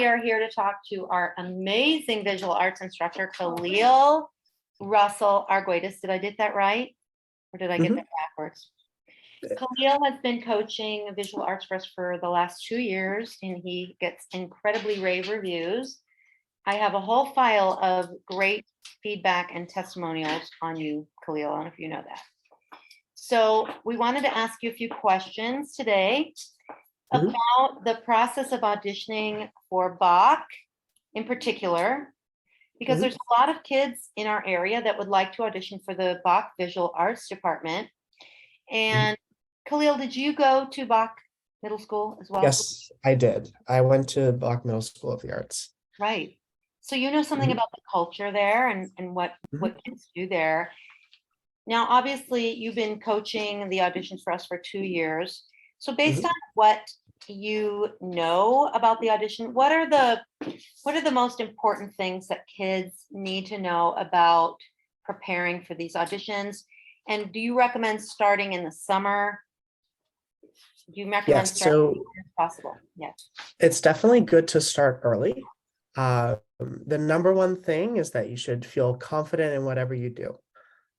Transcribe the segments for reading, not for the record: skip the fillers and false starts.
We are here to talk to our amazing visual arts instructor, Calil Russell Arguedas. Did I get that right? Or did I get that backwards? Calil has been coaching visual arts for us for the last 2 years, and he gets incredibly rave reviews. I have a whole file of great feedback and testimonials on you, Calil. I don't know if you know that. So we wanted to ask you a few questions today about the process of auditioning for Bak in particular, because there's a lot of kids in our area that would like to audition for the Bak Visual Arts Department. And Calil, did you go to Bak Middle School as well? Yes, I did. I went to Bak Middle School of the Arts. Right. So you know something about the culture there and what kids do there. Now, obviously, you've been coaching the auditions for us for 2 years. So based on what you know about the audition, what are the most important things that kids need to know about preparing for these auditions? And do you recommend starting in the summer? Do you recommend starting as soon as possible? Yes. It's definitely good to start early. The number one thing is that you should feel confident in whatever you do.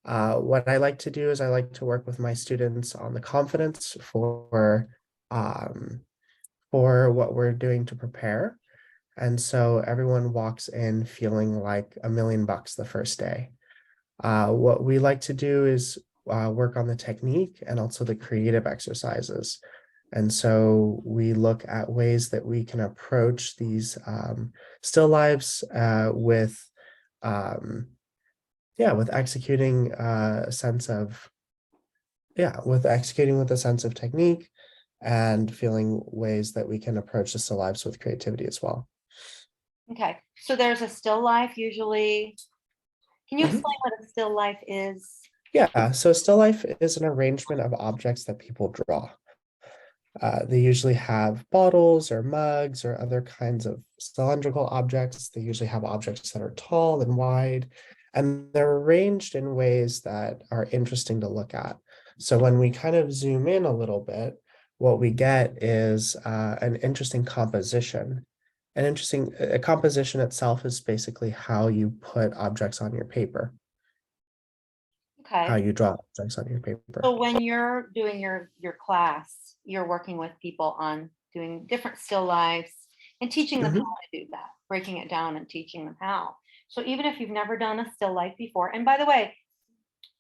What I like to do is I like to work with my students on the confidence for what we're doing to prepare. And so everyone walks in feeling like $1 million the first day. What we like to do is work on the technique and also the creative exercises. And so we look at ways that we can approach these still lives with executing a sense of technique and feeling ways that we can approach the still lives with creativity as well. Okay, so there's a still life usually. Can you explain what a still life is? Yeah, so still life is an arrangement of objects that people draw. They usually have bottles or mugs or other kinds of cylindrical objects. They usually have objects that are tall and wide, and they're arranged in ways that are interesting to look at. So when we kind of zoom in a little bit, what we get is an interesting composition. A composition itself is basically how you put objects on your paper. Okay. How you draw objects on your paper. So when you're doing your class, you're working with people on doing different still lives and teaching them how to do that, breaking it down and teaching them how. So even if you've never done a still life before, and by the way,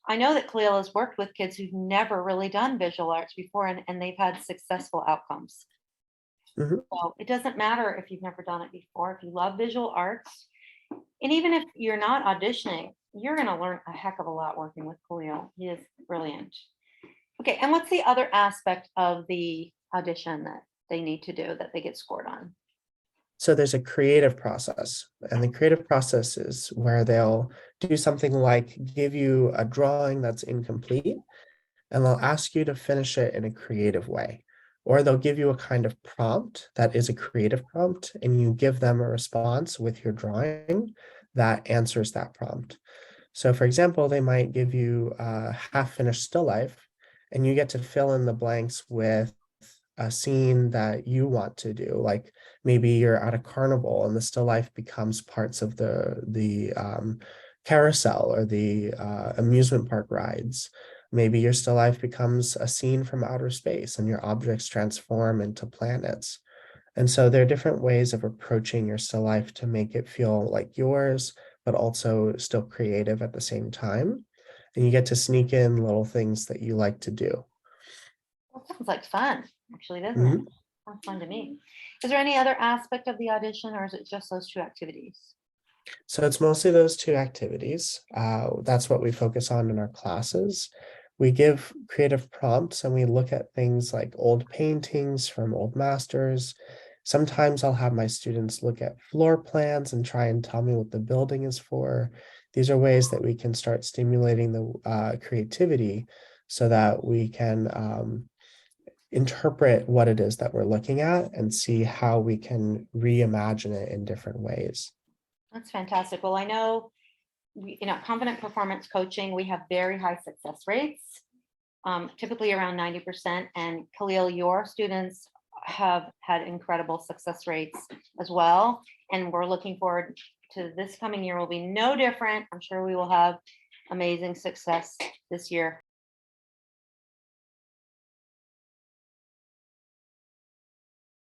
I know that Calil has worked with kids who've never really done visual arts before, and they've had successful outcomes. So it doesn't matter if you've never done it before. If you love visual arts, and even if you're not auditioning, you're going to learn a heck of a lot working with Calil. He is brilliant. Okay, and what's the other aspect of the audition that they need to do that they get scored on? So there's a creative process, and the creative process is where they'll do something like give you a drawing that's incomplete, and they'll ask you to finish it in a creative way. Or they'll give you a kind of prompt that is a creative prompt, and you give them a response with your drawing that answers that prompt. So for example, they might give you a half-finished still life, and you get to fill in the blanks with a scene that you want to do. Like maybe you're at a carnival and the still life becomes parts of the carousel or the amusement park rides. Maybe your still life becomes a scene from outer space and your objects transform into planets. And so there are different ways of approaching your still life to make it feel like yours, but also still creative at the same time. And you get to sneak in little things that you like to do. Well, sounds like fun, actually, doesn't it? Sounds fun to me. Is there any other aspect of the audition, or is it just those 2 activities? So it's mostly those 2 activities. That's what we focus on in our classes. We give creative prompts and we look at things like old paintings from old masters. Sometimes I'll have my students look at floor plans and try and tell me what the building is for. These are ways that we can start stimulating the creativity so that we can interpret what it is that we're looking at and see how we can reimagine it in different ways. That's fantastic. Well, I know confident performance coaching, we have very high success rates, typically around 90%. And Calil, your students have had incredible success rates as well. And we're looking forward to this coming year will be no different. I'm sure we will have amazing success this year.